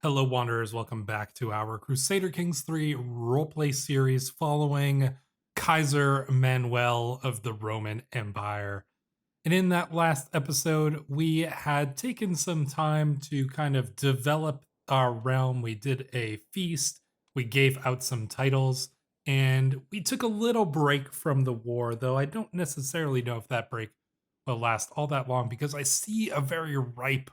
Hello, Wanderers. Welcome back to our Crusader Kings 3 roleplay series following Kaiser Manuel of the Roman Empire. And in that last episode, we had taken some time to kind of develop our realm. We did a feast, we gave out some titles, and we took a little break from the war, though I don't necessarily know if that break will last all that long because I see a very ripe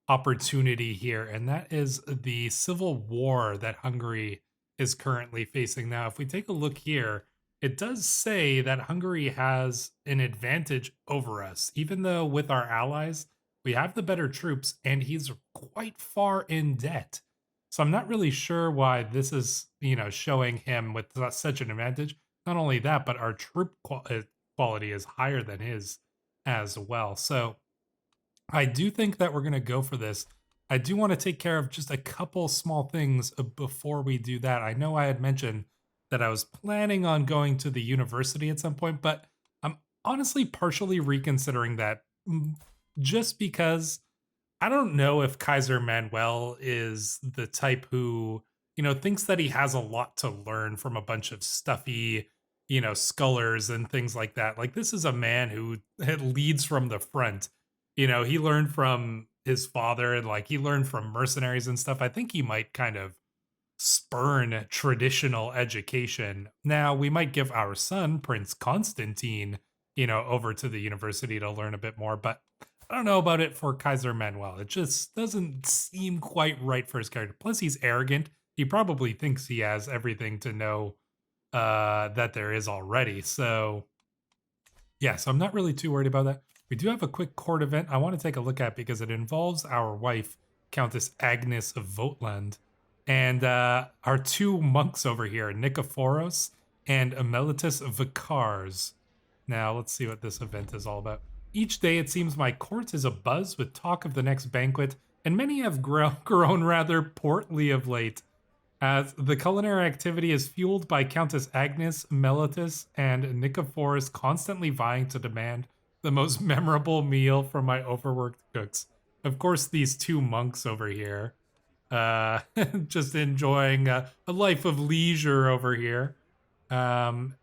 opportunity here, and that is the civil war that Hungary is currently facing. Now, if we take a look here, it does say that Hungary has an advantage over us, even though with our allies, we have the better troops, and he's quite far in debt. So I'm not really sure why this is, showing him with such an advantage. Not only that, but our quality is higher than his as well. So I do think that we're going to go for this. I do want to take care of just a couple small things before we do that. I know I had mentioned that I was planning on going to the university at some point, but I'm honestly partially reconsidering that just because I don't know if Kaiser Manuel is the type who, thinks that he has a lot to learn from a bunch of stuffy, scholars and things like that. Like, this is a man who leads from the front. He learned from his father and like he learned from mercenaries and stuff. I think he might kind of spurn traditional education. Now, we might give our son, Prince Constantine, over to the university to learn a bit more, but I don't know about it for Kaiser Manuel. It just doesn't seem quite right for his character. Plus, he's arrogant. He probably thinks he has everything to know that there is already. So, yeah, so I'm not really too worried about that. We do have a quick court event I want to take a look at because it involves our wife, Countess Agnes of Votland, and our two monks over here, Nikephoros and Emelitus Vicars. Now, let's see what this event is all about. Each day, it seems my court is abuzz with talk of the next banquet, and many have grown rather portly of late. As the culinary activity is fueled by Countess Agnes, Melitus, and Nikephoros constantly vying to demand the most memorable meal from my overworked cooks. Of course, these two monks over here, uh, just enjoying a life of leisure over here. Um,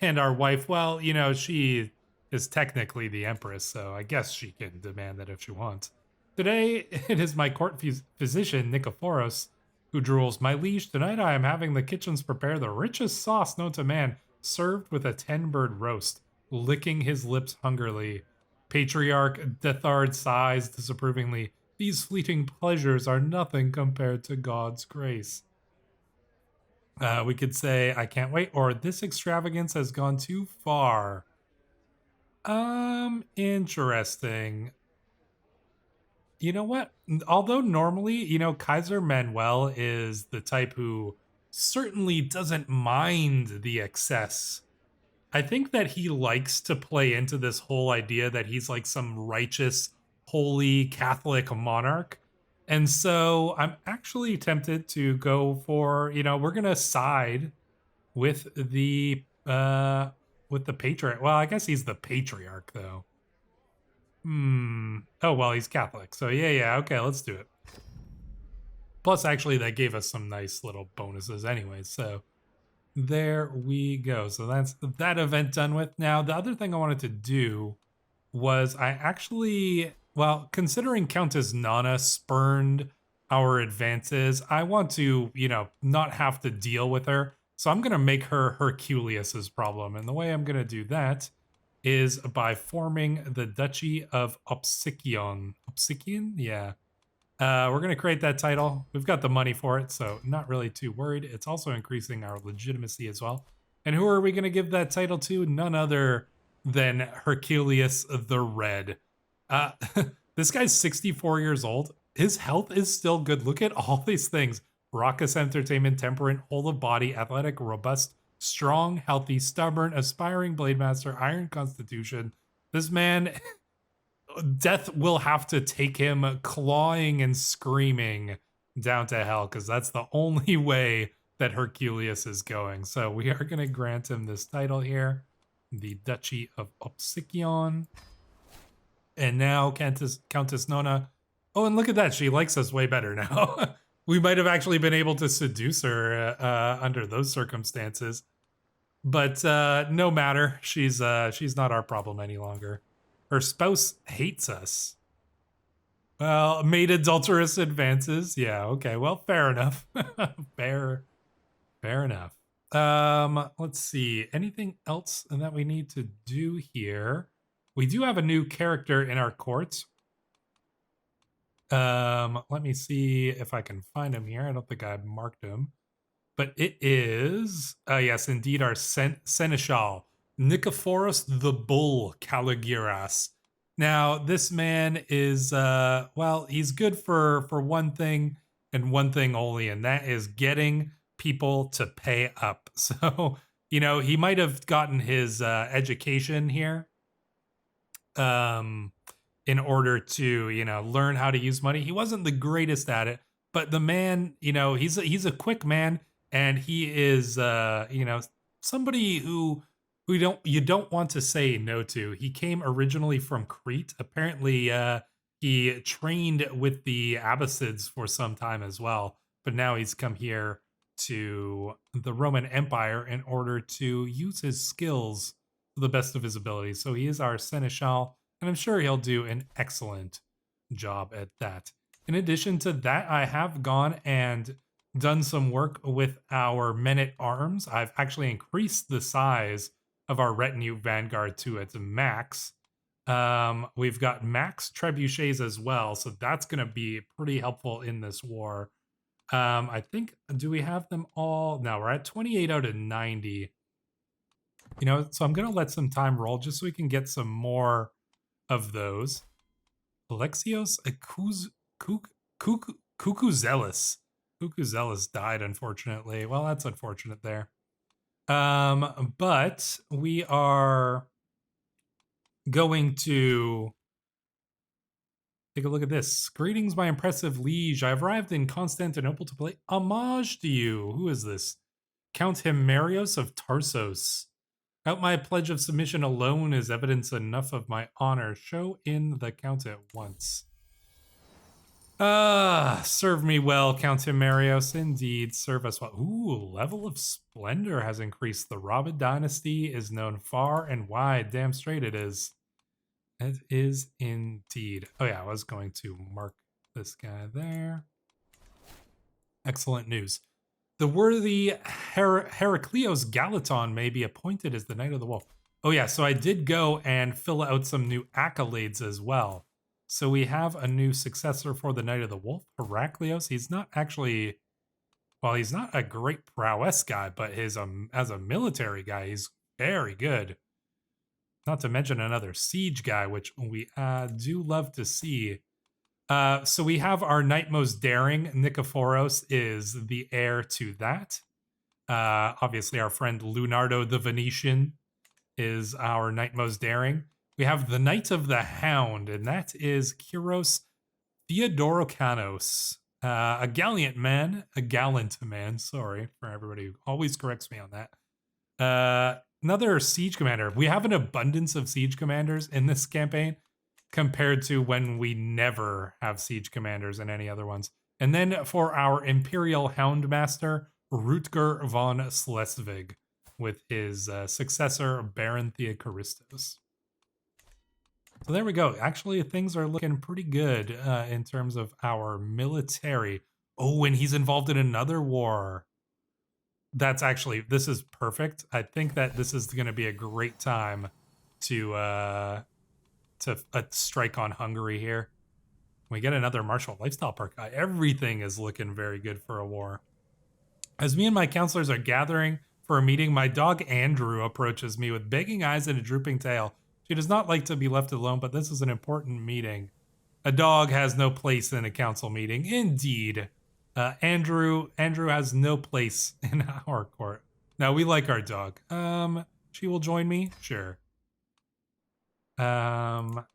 and our wife, well, she is technically the empress, so I guess she can demand that if she wants. Today, it is my court physician, Nikephoros, who drools. My liege, tonight I am having the kitchens prepare the richest sauce known to man, served with a 10-bird roast, licking his lips hungrily. Patriarch Dethard sighs disapprovingly. These fleeting pleasures are nothing compared to God's grace. We could say, I can't wait, or this extravagance has gone too far. Interesting. You know what? Although normally, Kaiser Manuel is the type who certainly doesn't mind the excess. I think that he likes to play into this whole idea that he's like some righteous, holy Catholic monarch. And so I'm actually tempted to go for, we're going to side with the patriarch. Well, I guess he's the patriarch though. Oh, well, he's Catholic. So yeah, okay, let's do it. Plus, actually, that gave us some nice little bonuses anyway. So there we go. So that's that event done with. Now, the other thing I wanted to do was I actually, well, considering Countess Nana spurned our advances, I want to, not have to deal with her. So I'm going to make her Herculeus's problem. And the way I'm going to do that is by forming the Duchy of Opsikion. Opsikion? Yeah. We're going to create that title. We've got the money for it, so not really too worried. It's also increasing our legitimacy as well. And who are we going to give that title to? None other than Herculeus the Red. Uh, this guy's 64 years old. His health is still good. Look at all these things. Raucous entertainment, temperate, whole of body, athletic, robust, strong, healthy, stubborn, aspiring blade master, iron constitution. This man, death will have to take him clawing and screaming down to hell because that's the only way that Herculeus is going. So we are going to grant him this title here, the Duchy of Opsikion. And now Countess Nona. Oh, and look at that. She likes us way better now. We might have actually been able to seduce her under those circumstances. But no matter. She's not our problem any longer. Her spouse hates us. Well, made adulterous advances. Yeah, okay. Well, fair enough. fair enough. Let's see. Anything else that we need to do here? We do have a new character in our court. Let me see if I can find him here. I don't think I marked him. But it is, yes, indeed, our seneschal, Nikephoros the Bull Caligiras. Now, this man is, well, he's good for one thing and one thing only, and that is getting people to pay up. So, you know, he might have gotten his education here in order to, you know, learn how to use money. He wasn't the greatest at it, but the man, you know, he's a quick man, and he is, you know, somebody who you don't want to say no to. He came originally from Crete. Apparently, he trained with the Abbasids for some time as well, but now he's come here to the Roman Empire in order to use his skills to the best of his abilities. So he is our seneschal, and I'm sure he'll do an excellent job at that. In addition to that, I have gone and done some work with our men-at-arms. I've actually increased the size of our retinue vanguard to its max. We've got max trebuchets as well, so that's going to be pretty helpful in this war. I think, do we have them all? No, we're at 28 out of 90. You know, so I'm going to let some time roll just so we can get some more of those. Alexios Cucuzelis. Cucuzelis died, unfortunately. Well, that's unfortunate there. But we are going to take a look at this. Greetings, my impressive liege. I've arrived in Constantinople to pay homage to you. Who is this? Count Himerios of Tarsos. Out my pledge of submission alone is evidence enough of my honor. Show in the count at once. Serve me well, Count Himerios. Indeed, serve us well. Ooh, level of splendor has increased. The Rabe dynasty is known far and wide. Damn straight it is. It is indeed. Oh yeah, I was going to mark this guy there. Excellent news. The worthy Heraclios Galaton may be appointed as the Knight of the Wolf. Oh yeah, so I did go and fill out some new accolades as well. So we have a new successor for the Knight of the Wolf, Heraclios. He's not actually, well, he's not a great prowess guy, but his as a military guy, he's very good. Not to mention another siege guy, which we do love to see. So we have our Knight Most Daring. Nikephoros is the heir to that. Obviously, our friend Leonardo the Venetian is our Knight Most Daring. We have the Knight of the Hound, and that is Kyros Theodorokanos. A gallant man, sorry for everybody who always corrects me on that. Another siege commander. We have an abundance of siege commanders in this campaign compared to when we never have siege commanders in any other ones. And then for our Imperial Houndmaster, Rutger von Schleswig, with his successor, Baron Theocharistos. So there we go. Actually, things are looking pretty good in terms of our military. Oh, and he's involved in another war. That's actually, this is perfect. I think that this is going to be a great time to strike on Hungary here. We get another martial lifestyle perk. Everything is looking very good for a war. As me and my counselors are gathering for a meeting, my dog Andrew approaches me with begging eyes and a drooping tail. She does not like to be left alone, but this is an important meeting. A dog has no place in a council meeting. Indeed. Andrew has no place in our court. Now, we like our dog. She will join me? Sure. All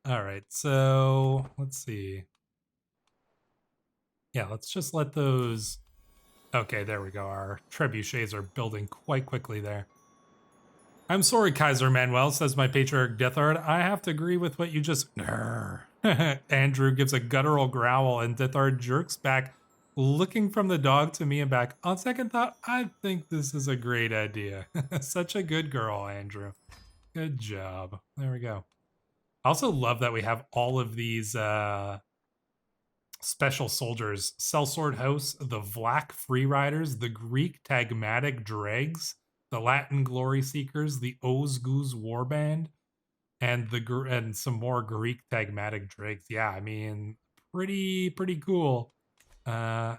right, so let's see. Yeah, let's just let those... Okay, there we go. Our trebuchets are building quite quickly there. I'm sorry, Kaiser Manuel, says my patriarch Dithard. I have to agree with what you just... Andrew gives a guttural growl, and Dithard jerks back Looking from the dog to me and back, on second thought, I think this is a great idea. Such a good girl, Andrew. Good job. There we go. I also love that we have all of these special soldiers: Sellsword House, the Vlach Free Riders, the Greek Tagmatic Dregs, the Latin Glory Seekers, the Ozgooz Warband, and some more Greek Tagmatic Dregs. Yeah, I mean, pretty cool. Uh,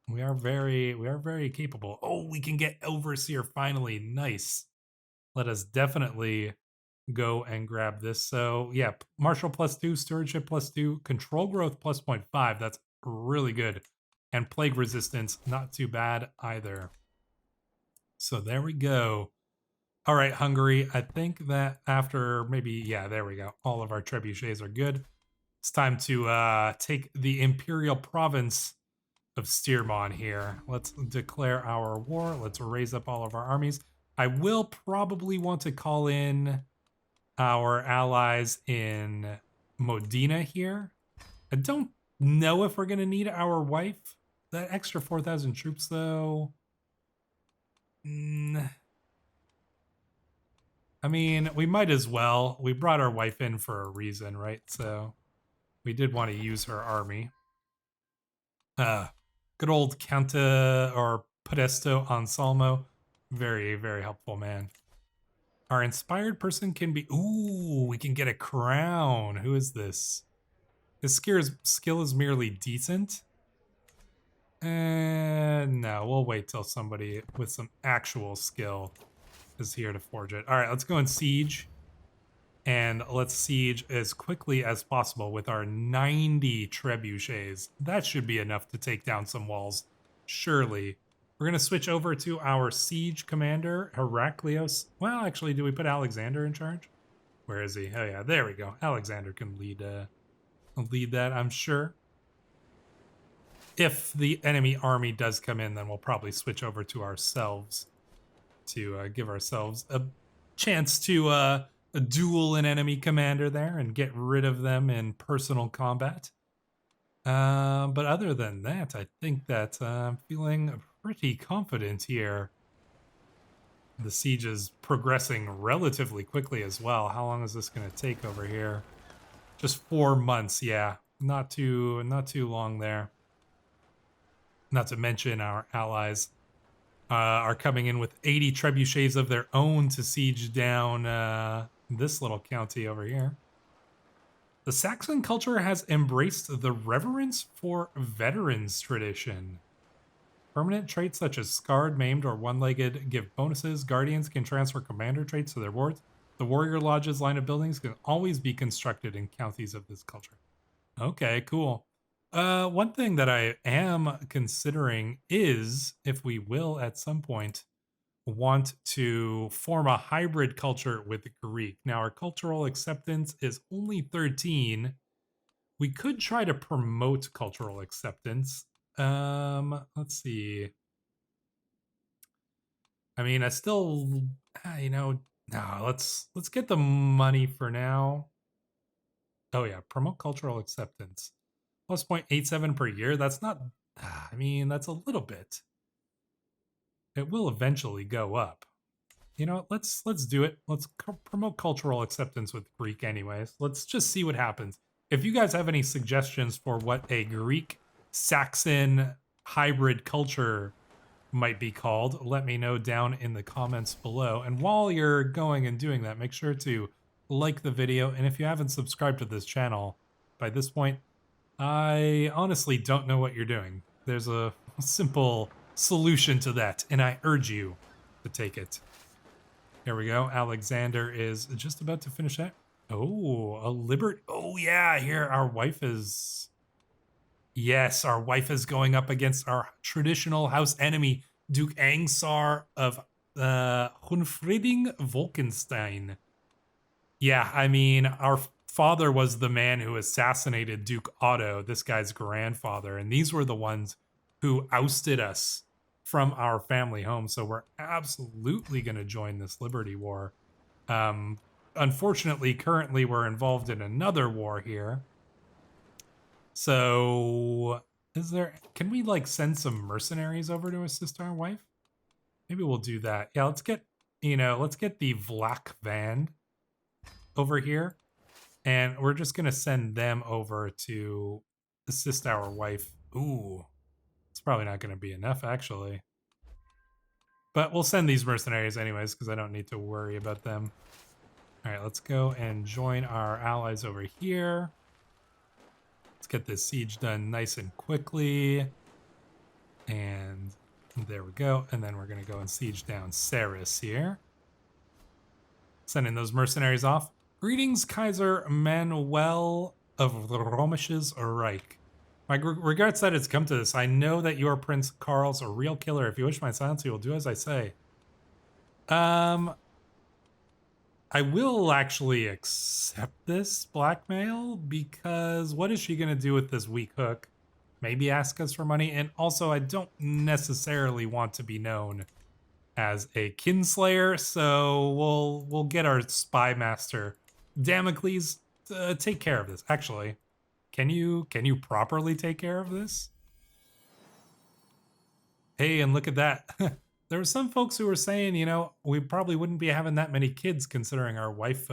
we are very capable. Oh, we can get Overseer finally. Nice. Let us definitely go and grab this. So yeah, martial +2, stewardship +2, control growth +0.5. That's really good. And plague resistance, not too bad either. So there we go. All right, Hungary. I think that after maybe, yeah, there we go. All of our trebuchets are good. It's time to take the Imperial Province of Steermon here. Let's declare our war. Let's raise up all of our armies. I will probably want to call in our allies in Modena here. I don't know if we're going to need our wife. That extra 4,000 troops, though. I mean, we might as well. We brought our wife in for a reason, right? So we did want to use her army. Good old Canta or Podesto Anselmo. Very helpful man. Our inspired person can be... Ooh, we can get a crown. Who is this? His skill is merely decent. No, we'll wait till somebody with some actual skill is here to forge it. All right, let's go and siege. And let's siege as quickly as possible with our 90 trebuchets. That should be enough to take down some walls, surely. We're going to switch over to our siege commander, Heraclius. Well, actually, do we put Alexander in charge? Where is he? Oh, yeah, there we go. Alexander can lead that, I'm sure. If the enemy army does come in, then we'll probably switch over to ourselves to give ourselves a chance to duel an enemy commander there and get rid of them in personal combat. But other than that, I think that I'm feeling pretty confident here. The siege is progressing relatively quickly as well. How long is this going to take over here? Just 4 months, yeah. Not too long there. Not to mention our allies are coming in with 80 trebuchets of their own to siege down this little county over here. The Saxon culture has embraced the reverence for veterans tradition. Permanent traits such as scarred, maimed, or one-legged give bonuses. Guardians can transfer commander traits to their wards. The warrior lodge's line of buildings can always be constructed in counties of this culture. Okay, cool. One thing that I am considering is, if we will at some point want to form a hybrid culture with Greek. Now, our cultural acceptance is only 13. We could try to promote cultural acceptance. Let's see. I mean, I still, no, let's get the money for now. Oh yeah, promote cultural acceptance. Plus 0.87 per year. That's not, I mean, that's a little bit. It will eventually go up. You know, let's do it. Let's promote cultural acceptance with Greek anyways. Let's just see what happens. If you guys have any suggestions for what a Greek Saxon hybrid culture might be called, let me know down in the comments below. And while you're going and doing that, make sure to like the video. And if you haven't subscribed to this channel by this point, I honestly don't know what you're doing. There's a simple solution to that, and I urge you to take it. Here we go. Alexander is just about to finish that. Oh, a liberty. Oh, yeah. Here, our wife is... Yes, our wife is going up against our traditional house enemy, Duke Angsar of Hunfriding Wolkenstein. Yeah, I mean, our father was the man who assassinated Duke Otto, this guy's grandfather, and these were the ones who ousted us from our family home. So we're absolutely going to join this Liberty War. Unfortunately, currently we're involved in another war here. So Is there, can we like send some mercenaries over to assist our wife? Maybe we'll do that. Yeah, let's get, let's get the Vlach Band over here. And we're just going to send them over to assist our wife. Ooh, it's probably not going to be enough, actually. But we'll send these mercenaries anyways, because I don't need to worry about them. All right, let's go and join our allies over here. Let's get this siege done nice and quickly. And there we go. And then we're going to go and siege down Saris here. Sending those mercenaries off. Greetings, Kaiser Manuel of the Römisches Reich. My regards that it's come to this. I know that you are Prince Karl's a real killer. If you wish my silence, you will do as I say. I will actually accept this blackmail because what is she going to do with this weak hook? Maybe ask us for money. And also, I don't necessarily want to be known as a kinslayer, so we'll get our spy master Damocles to take care of this. Actually, can you properly take care of this? Hey, and look at that. There were some folks who were saying, we probably wouldn't be having that many kids considering our wife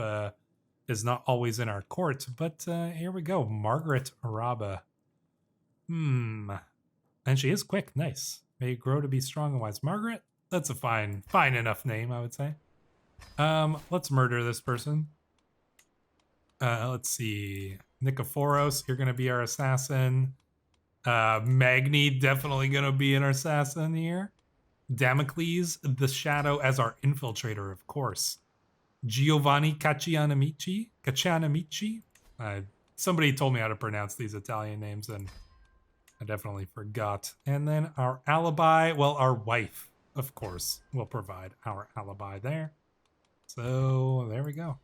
is not always in our court. But here we go, Margaret Rabe. And she is quick. Nice. May grow to be strong and wise. Margaret? That's a fine enough name, I would say. Let's murder this person. Let's see. Nikephoros, you're going to be our assassin. Magni, definitely going to be an assassin here. Damocles, the Shadow, as our infiltrator, of course. Giovanni Caccianamici. Somebody told me how to pronounce these Italian names, and I definitely forgot. And then our alibi, well, our wife, of course, will provide our alibi there. So there we go.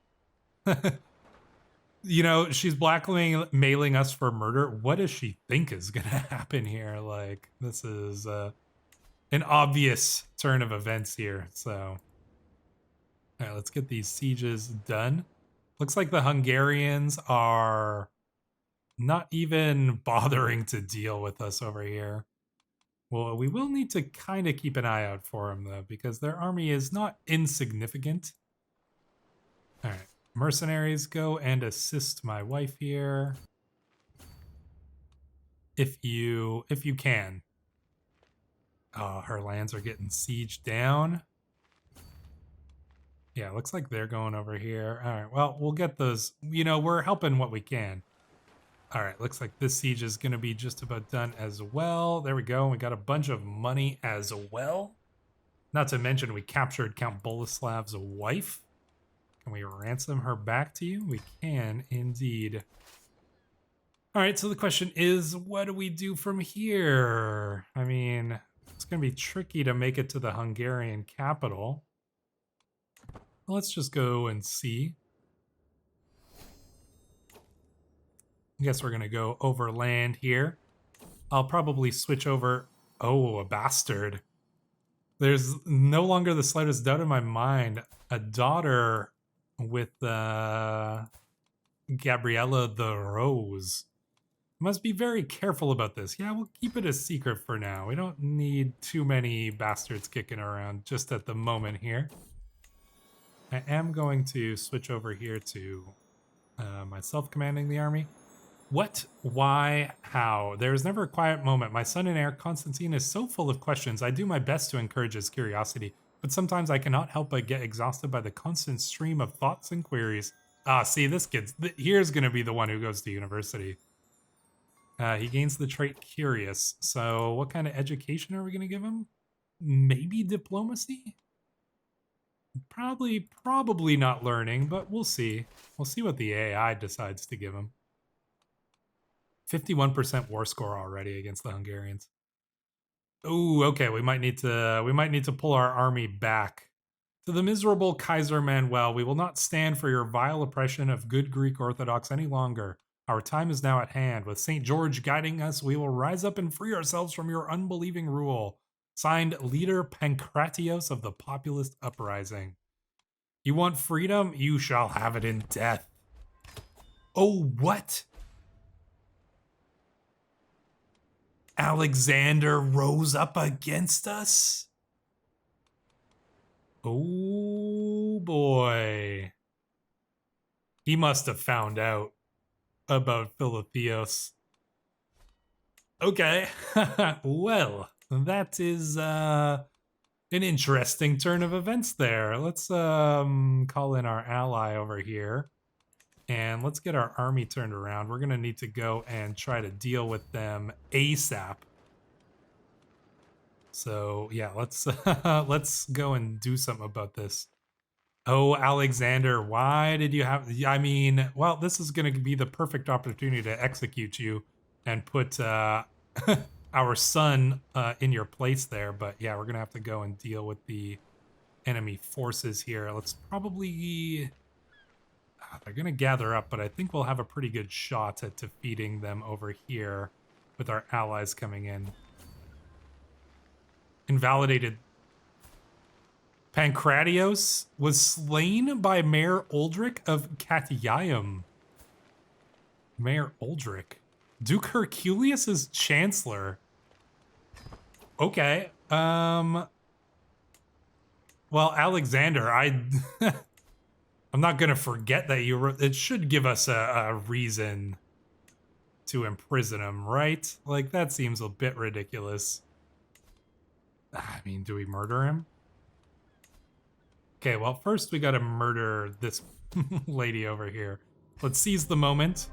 She's blackmailing us for murder. What does she think is going to happen here? Like, this is an obvious turn of events here. So, all right, let's get these sieges done. Looks like the Hungarians are not even bothering to deal with us over here. Well, we will need to kind of keep an eye out for them, though, because their army is not insignificant. All right. Mercenaries, go and assist my wife here. If you can. Oh, her lands are getting sieged down. Yeah, looks like they're going over here. All right, well, we'll get those. We're helping what we can. All right, looks like this siege is going to be just about done as well. There we go. We got a bunch of money as well. Not to mention we captured Count Boleslav's wife. Can we ransom her back to you? We can indeed. All right, so the question is, what do we do from here? I mean, it's going to be tricky to make it to the Hungarian capital. Well, let's just go and see. I guess we're going to go overland here. I'll probably switch over. Oh, a bastard. There's no longer the slightest doubt in my mind. A daughter with Gabriella the Rose. Must be very careful about this. Yeah, we'll keep it a secret for now. We don't need too many bastards kicking around just at the moment here. I am going to switch over here to myself commanding the army. What? Why? How? There is never a quiet moment. My son and heir, Constantine, is so full of questions. I do my best to encourage his curiosity, but sometimes I cannot help but get exhausted by the constant stream of thoughts and queries. Ah, see, this kid's... Here's going to be the one who goes to university. He gains the trait curious. So what kind of education are we going to give him? Maybe diplomacy? Probably not learning, but we'll see. We'll see what the AI decides to give him. 51% war score already against the Hungarians. Ooh, okay, we might need to pull our army back. To the miserable Kaiser Manuel, we will not stand for your vile oppression of good Greek Orthodox any longer. Our time is now at hand. With St. George guiding us, we will rise up and free ourselves from your unbelieving rule. Signed, Leader Pankratios of the Populist Uprising. You want freedom? You shall have it in death. Oh, what? Alexander rose up against us? Oh boy. He must have found out about Philotheos. Okay. Well, that is an interesting turn of events there. Let's call in our ally over here. And let's get our army turned around. We're going to need to go and try to deal with them ASAP. So, yeah, let's let's go and do something about this. Oh, Alexander, why did you have... I mean, well, this is going to be the perfect opportunity to execute you and put our son in your place there. But yeah, we're going to have to go and deal with the enemy forces here. Let's probably... they're going to gather up, but I think we'll have a pretty good shot at defeating them over here with our allies coming in. Invalidated. Pancratios was slain by Mayor Uldric of Catiaeum. Mayor Uldric. Duke Herculeus is Chancellor. Okay. Well, Alexander, I'm not gonna forget that you it should give us a reason to imprison him, right? Like, that seems a bit ridiculous. I mean, do we murder him? Okay, well, first we gotta murder this lady over here. Let's seize the moment.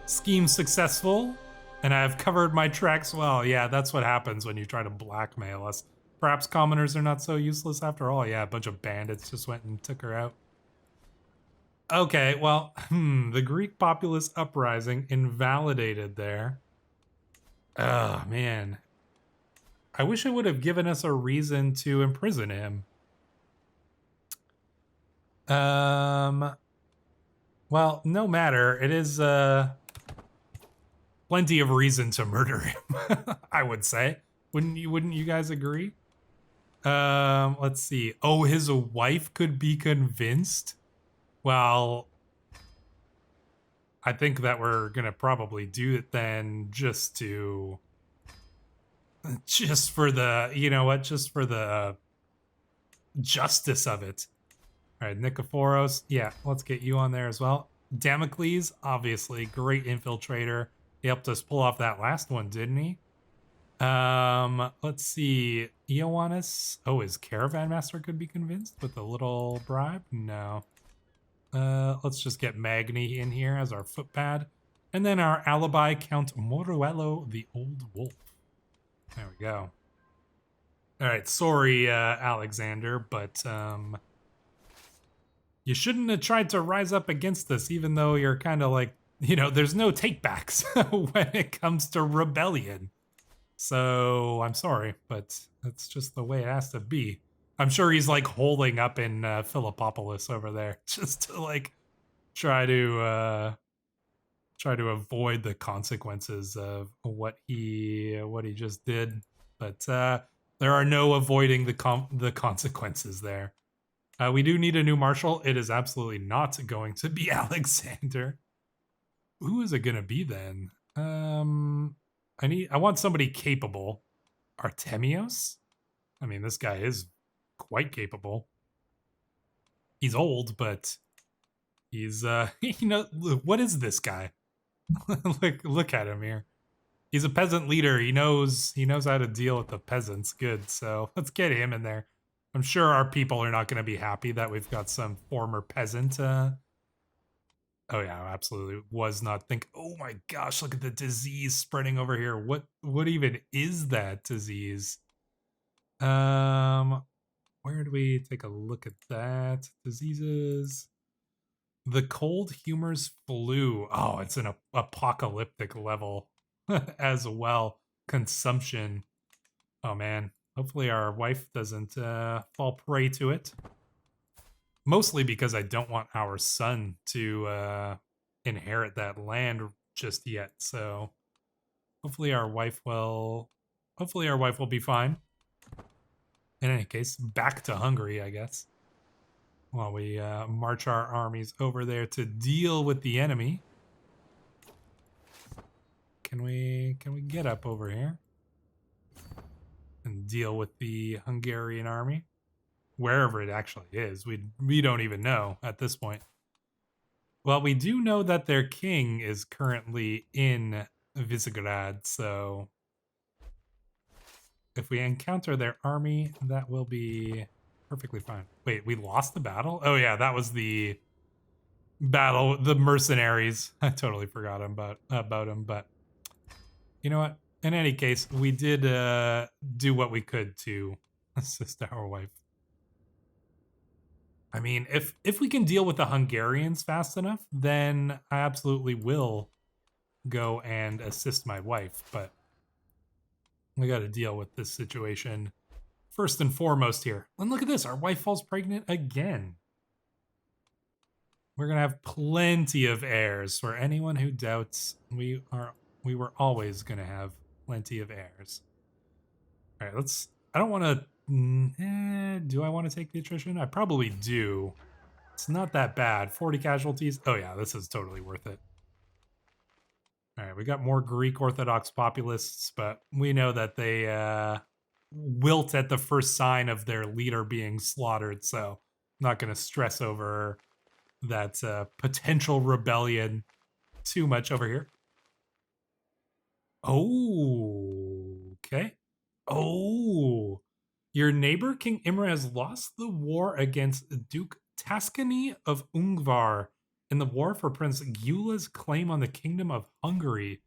Scheme successful, and I've covered my tracks well. Yeah, that's what happens when you try to blackmail us. Perhaps commoners are not so useless after all. Yeah, a bunch of bandits just went and took her out. Okay, well, the Greek populace uprising invalidated there. Oh, man. I wish it would have given us a reason to imprison him. Well, no matter. It is plenty of reason to murder him, I would say. Wouldn't you guys agree? Let's see. Oh, his wife could be convinced? Well, I think that we're gonna probably do it then just for the, you know what, just for the justice of it. All right, Nikephoros. Yeah, let's get you on there as well. Damocles, obviously, great infiltrator. He helped us pull off that last one, didn't he? Let's see. Ioannis. Oh, his caravan master could be convinced with a little bribe? No. Let's just get Magni in here as our footpad. And then our alibi, Count Moruello the Old Wolf. There we go. All right, sorry, Alexander, but you shouldn't have tried to rise up against us, even though you're kind of like, you know, there's no takebacks when it comes to rebellion. So I'm sorry, but that's just the way it has to be. I'm sure he's like holding up in Philippopolis over there just to like try to avoid the consequences of what he just did. But there are no avoiding the consequences there. We do need a new marshal. It is absolutely not going to be Alexander. Who is it going to be then? I want somebody capable. Artemios? I mean, this guy is quite capable. He's old, but he's you know, what is this guy? look at him here. He's a peasant leader. He knows how to deal with the peasants. Good. So let's get him in there. I'm sure our people are not going to be happy that we've got some former peasant. Oh yeah, absolutely. Was not think. Oh my gosh, look at the disease spreading over here. What even is that disease? Where do we take a look at that? Diseases. The cold humors flu. Oh, it's an apocalyptic level as well. Consumption. Oh man. Hopefully our wife doesn't fall prey to it. Mostly because I don't want our son to inherit that land just yet. So hopefully our wife will be fine. In any case, back to Hungary, I guess. While we march our armies over there to deal with the enemy. Can we get up over here? and deal with the Hungarian army. Wherever it actually is. We don't even know at this point. Well, we do know that their king is currently in Visegrad, so if we encounter their army, that will be perfectly fine. Wait, we lost the battle? Oh yeah, that was the battle, the mercenaries. I totally forgot about them, but you know what? In any case, we did do what we could to assist our wife. I mean, if we can deal with the Hungarians fast enough, then I absolutely will go and assist my wife, but we got to deal with this situation first and foremost here. And look at this, our wife falls pregnant again. We're going to have plenty of heirs. For anyone who doubts, we were always going to have plenty of heirs. All right, let's I don't want to do I want to take the attrition? I probably do. It's not that bad. 40 casualties. Oh yeah, this is totally worth it. All right, we got more Greek Orthodox populists, but we know that they wilt at the first sign of their leader being slaughtered, so I'm not going to stress over that potential rebellion too much over here. Oh, okay. Oh, your neighbor King Imre has lost the war against Duke Tuscany of Ungvar in the war for Prince Gyula's claim on the Kingdom of Hungary.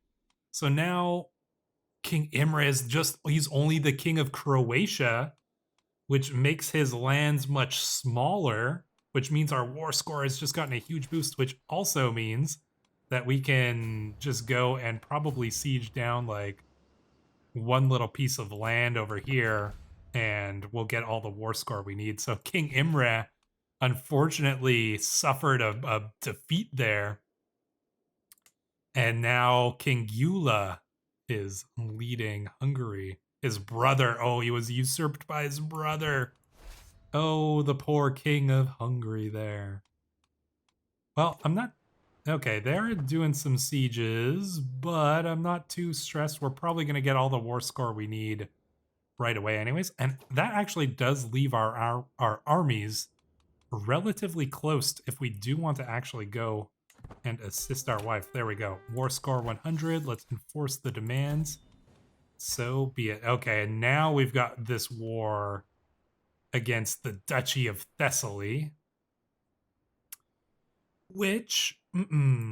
So now King Imre is he's only the king of Croatia, which makes his lands much smaller, which means our war score has just gotten a huge boost, which also means that we can just go and probably siege down like one little piece of land over here and we'll get all the war score we need. So King Imre unfortunately suffered a defeat there. And now King Gyula is leading Hungary. His brother, oh, he was usurped by his brother. Oh, the poor king of Hungary there. Well, I'm not... Okay, they're doing some sieges, but I'm not too stressed. We're probably going to get all the war score we need right away anyways. And that actually does leave our armies relatively close if we do want to actually go and assist our wife. There we go. War score 100. Let's enforce the demands. So be it. Okay, and now we've got this war against the Duchy of Thessaly. Which,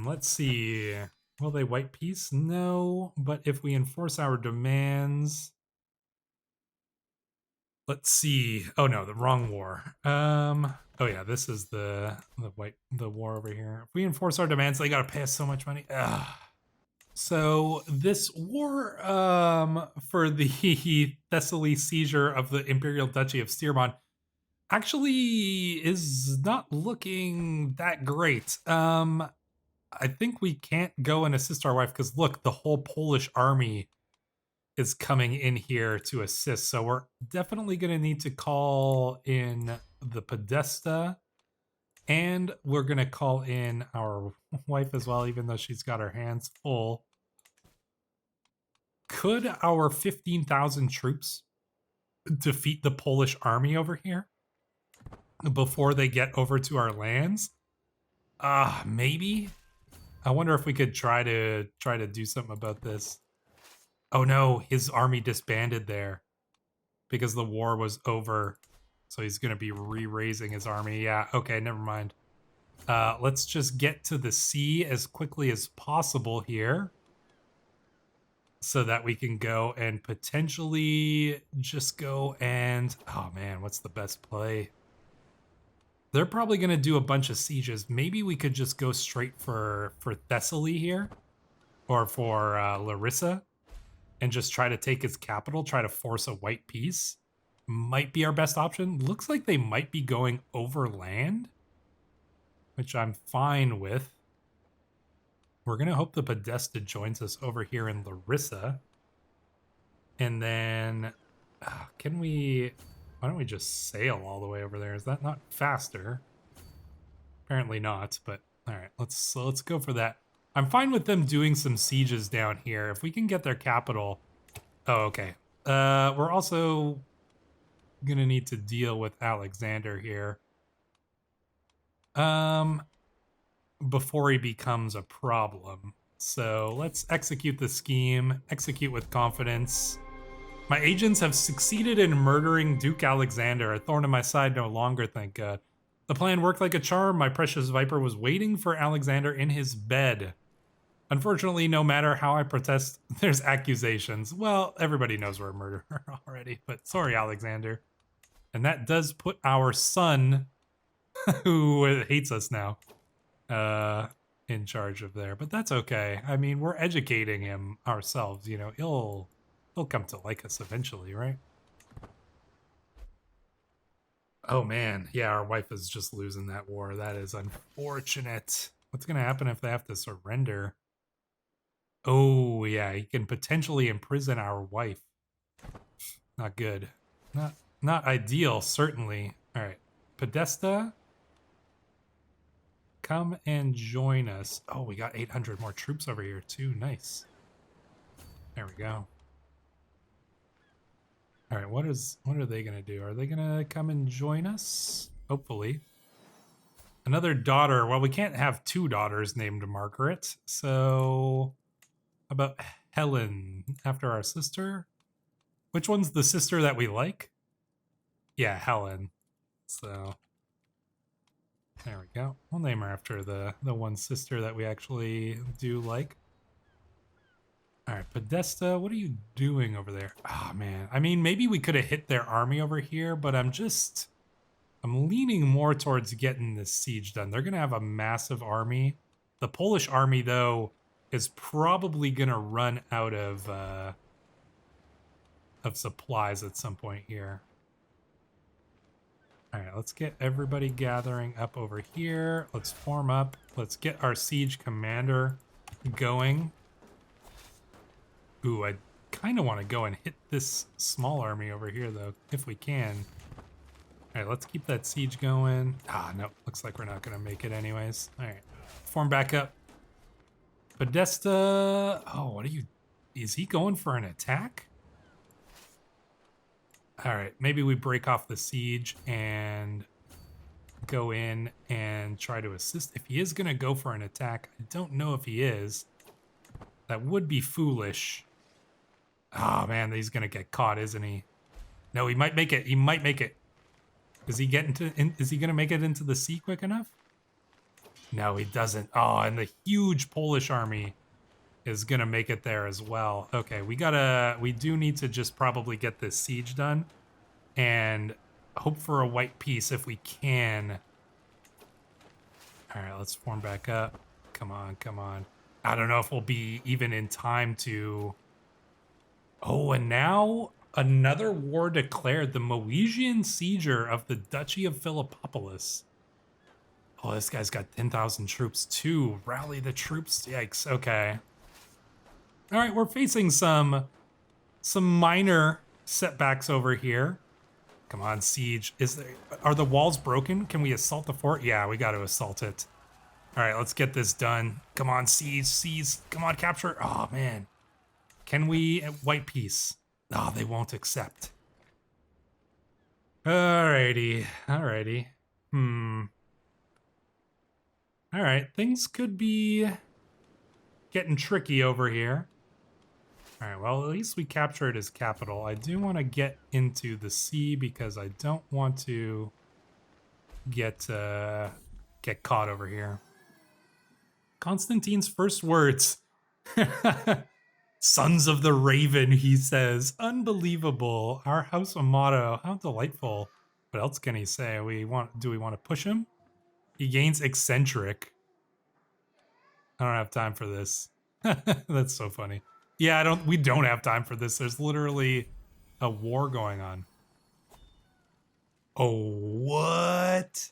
let's see. Will they white peace? No, but if we enforce our demands... Let's see. Oh no, the wrong war. Oh yeah, this is the war over here. If we enforce our demands, they gotta pay us so much money. Ugh. So this war for the Thessaly seizure of the Imperial Duchy of Stirmon actually is not looking that great. I think we can't go and assist our wife because look, the whole Polish army is coming in here to assist. So we're definitely going to need to call in the Podesta, and we're going to call in our wife as well, even though she's got her hands full. Could our 15,000 troops defeat the Polish army over here before they get over to our lands? Maybe. I wonder if we could try to do something about this. Oh no, his army disbanded there because the war was over. So he's going to be re-raising his army. Yeah, okay, never mind. Let's just get to the sea as quickly as possible here so that we can go and potentially just go and... Oh man, what's the best play? They're probably going to do a bunch of sieges. Maybe we could just go straight for Thessaly here or for Larissa. And just try to take his capital, try to force a white peace. Might be our best option. Looks like they might be going overland, which I'm fine with. We're going to hope the Podesta joins us over here in Larissa. And then, can we... Why don't we just sail all the way over there? Is that not faster? Apparently not, but all right, let's go for that. I'm fine with them doing some sieges down here. If we can get their capital... Oh, okay. We're also gonna need to deal with Alexander here. Before he becomes a problem. So let's execute the scheme, execute with confidence. My agents have succeeded in murdering Duke Alexander, a thorn in my side no longer, thank God. The plan worked like a charm. My precious Viper was waiting for Alexander in his bed. Unfortunately, no matter how I protest, there's accusations. Well, everybody knows we're a murderer already, but sorry, Alexander. And that does put our son, who hates us now, in charge of there. But that's okay. I mean, we're educating him ourselves, you know. He'll come to like us eventually, right? Oh man, yeah, our wife is just losing that war. That is unfortunate. What's gonna happen if they have to surrender? Oh yeah, he can potentially imprison our wife. Not good. Not ideal, certainly. All right, Podesta, come and join us. Oh, we got 800 more troops over here too. Nice. There we go. All right, what are they gonna do? Are they gonna come and join us? Hopefully. Another daughter. Well, we can't have two daughters named Margaret, so how about Helen after our sister? Which one's the sister that we like? Yeah, Helen. So there we go. We'll name her after the one sister that we actually do like. All right, Podesta, what are you doing over there? Oh, man. I mean, maybe we could have hit their army over here, but I'm leaning more towards getting this siege done. They're going to have a massive army. The Polish army, though, is probably going to run out of supplies at some point here. All right, let's get everybody gathering up over here. Let's form up. Let's get our siege commander going. Ooh, I kind of want to go and hit this small army over here, though, if we can. All right, let's keep that siege going. Ah, no, looks like we're not going to make it anyways. All right, form back up. Podesta, oh, what are you, is he going for an attack? All right, maybe we break off the siege and go in and try to assist. If he is going to go for an attack, I don't know if he is. That would be foolish. Oh man, he's gonna get caught, isn't he? No, he might make it. He might make it. Is he gonna make it into the sea quick enough? No, he doesn't. Oh, and the huge Polish army is gonna make it there as well. Okay, we do need to just probably get this siege done and hope for a white peace if we can. All right, let's form back up. Come on, come on. I don't know if we'll be even in time to... Oh, and now another war declared. The Moesian sieger of the Duchy of Philippopolis. Oh, this guy's got 10,000 troops too. Rally the troops. Yikes. Okay. All right, we're facing some minor setbacks over here. Come on, siege. Are the walls broken? Can we assault the fort? Yeah, we got to assault it. All right, let's get this done. Come on, siege, seize. Come on, capture. Oh, man. Can we... White peace. Oh, they won't accept. Alrighty. Alrighty. Alright, things could be getting tricky over here. Alright, well, at least we captured his capital. I do want to get into the sea because I don't want to get caught over here. Constantine's first words. Sons of the Raven, he says. Unbelievable. Our house motto. How delightful. What else can he say? Do we want to push him? He gains eccentric. I don't have time for this. That's so funny. Yeah, we don't have time for this. There's literally a war going on. Oh, what?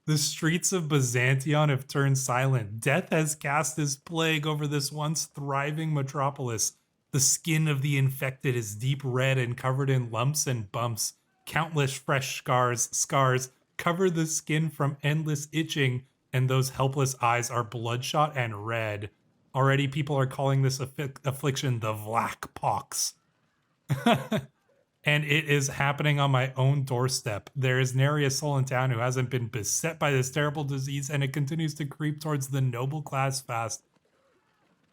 The streets of Byzantium have turned silent. Death has cast his plague over this once thriving metropolis. The skin of the infected is deep red and covered in lumps and bumps. Countless fresh scars cover the skin from endless itching, and those helpless eyes are bloodshot and red. Already people are calling this affliction the Black Pox. And it is happening on my own doorstep. There is nary a soul in town who hasn't been beset by this terrible disease, and it continues to creep towards the noble class fast.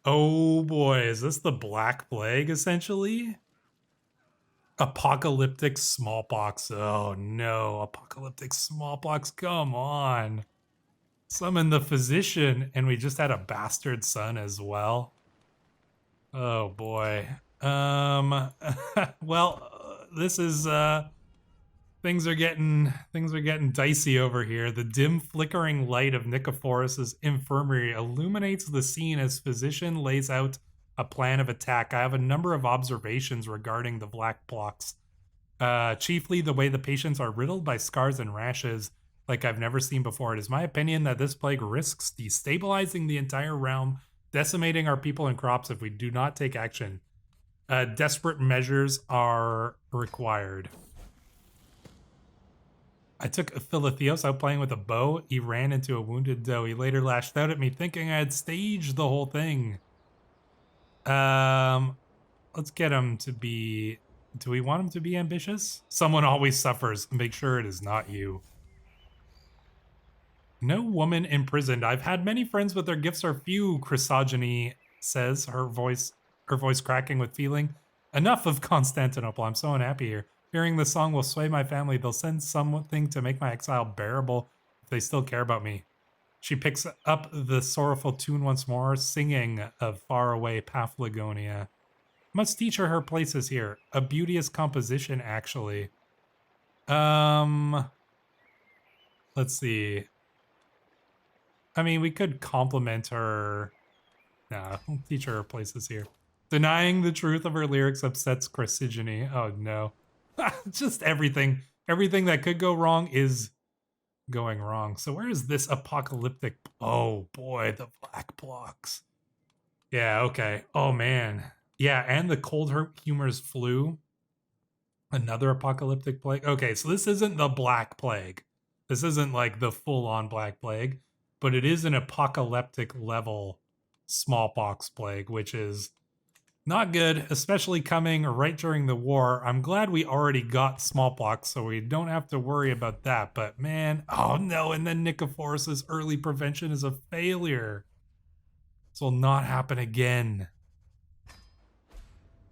Oh boy, is this the Black Plague, essentially? Apocalyptic smallpox. Oh no, apocalyptic smallpox, come on. Summon the physician, and we just had a bastard son as well. Oh boy. Well, this is things are getting dicey over here. The dim flickering light of Nicephorus's infirmary illuminates the scene as physician lays out a plan of attack. I have a number of observations regarding the black blocks. Chiefly the way the patients are riddled by scars and rashes like I've never seen before. It is my opinion that this plague risks destabilizing the entire realm, decimating our people and crops if we do not take action. Desperate measures are required. I took Philotheos out playing with a bow. He ran into a wounded doe. He later lashed out at me, thinking I had staged the whole thing. Let's get him to be... Do we want him to be ambitious? Someone always suffers. Make sure it is not you. No woman imprisoned. I've had many friends, but their gifts are few, Chrysogeny says, her voice cracking with feeling. Enough of Constantinople. I'm so unhappy here. Hearing this song will sway my family. They'll send something to make my exile bearable if they still care about me. She picks up the sorrowful tune once more, singing of faraway Paphlagonia. Must teach her places here. A beauteous composition, actually. Let's see. I mean, we could compliment her. Nah, we'll teach her places here. Denying the truth of her lyrics upsets Chrysogeny. Oh no. Just everything. Everything that could go wrong is going wrong. So where is this apocalyptic? Oh boy, the black blocks. Yeah, okay. Oh man. Yeah, and the cold humors flu. Another apocalyptic plague. Okay, so this isn't the Black Plague. This isn't like the full-on Black Plague, but it is an apocalyptic level smallpox plague, which is not good, especially coming right during the war. I'm glad we already got smallpox, so we don't have to worry about that. But man, oh no, and then Nicephorus's early prevention is a failure. This will not happen again.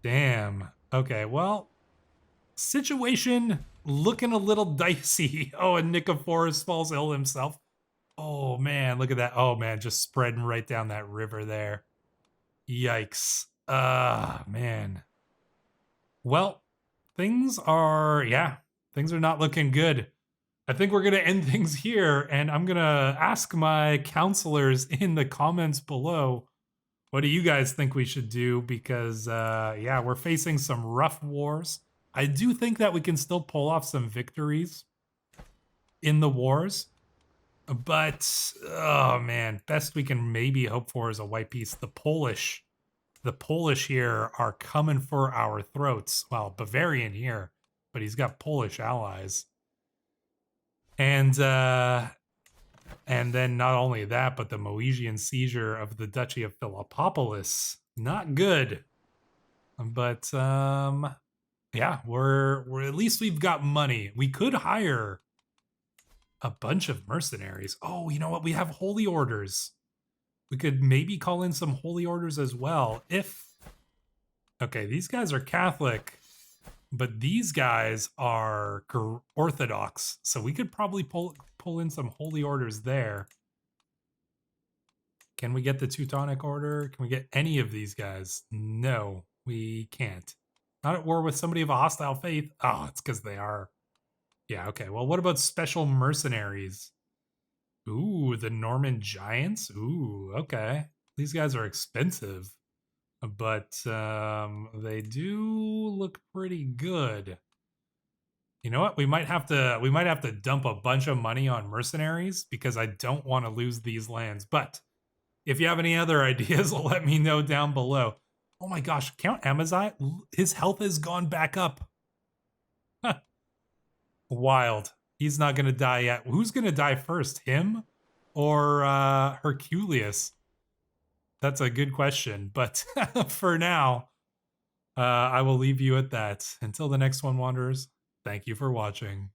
Damn. Okay, well, situation looking a little dicey. Oh, and Nicephorus falls ill himself. Oh man, look at that. Oh man, just spreading right down that river there. Yikes. Man. Well, things are not looking good. I think we're going to end things here, and I'm going to ask my counselors in the comments below, what do you guys think we should do? Because, yeah, we're facing some rough wars. I do think that we can still pull off some victories in the wars. But, oh man, best we can maybe hope for is a white peace. The Polish here are coming for our throats. Well, Bavarian here, but he's got Polish allies. And then not only that, but the Moesian seizure of the Duchy of Philippopolis. Not good. But yeah, we're at least we've got money. We could hire a bunch of mercenaries. Oh, you know what? We have holy orders. We could maybe call in some holy orders as well. Okay, these guys are Catholic, but these guys are Orthodox. So we could probably pull in some holy orders there. Can we get the Teutonic Order? Can we get any of these guys? No, we can't. Not at war with somebody of a hostile faith. Oh, it's because they are. Yeah, okay. Well, what about special mercenaries? Ooh, the Norman Giants? Ooh, okay. These guys are expensive, but they do look pretty good. You know what? We might have to dump a bunch of money on mercenaries because I don't want to lose these lands. But if you have any other ideas, let me know down below. Oh my gosh, Count Amaziah, his health has gone back up. Wild. He's not going to die yet. Who's going to die first, him or Herculius? That's a good question. But for now, I will leave you at that. Until the next one, Wanderers, thank you for watching.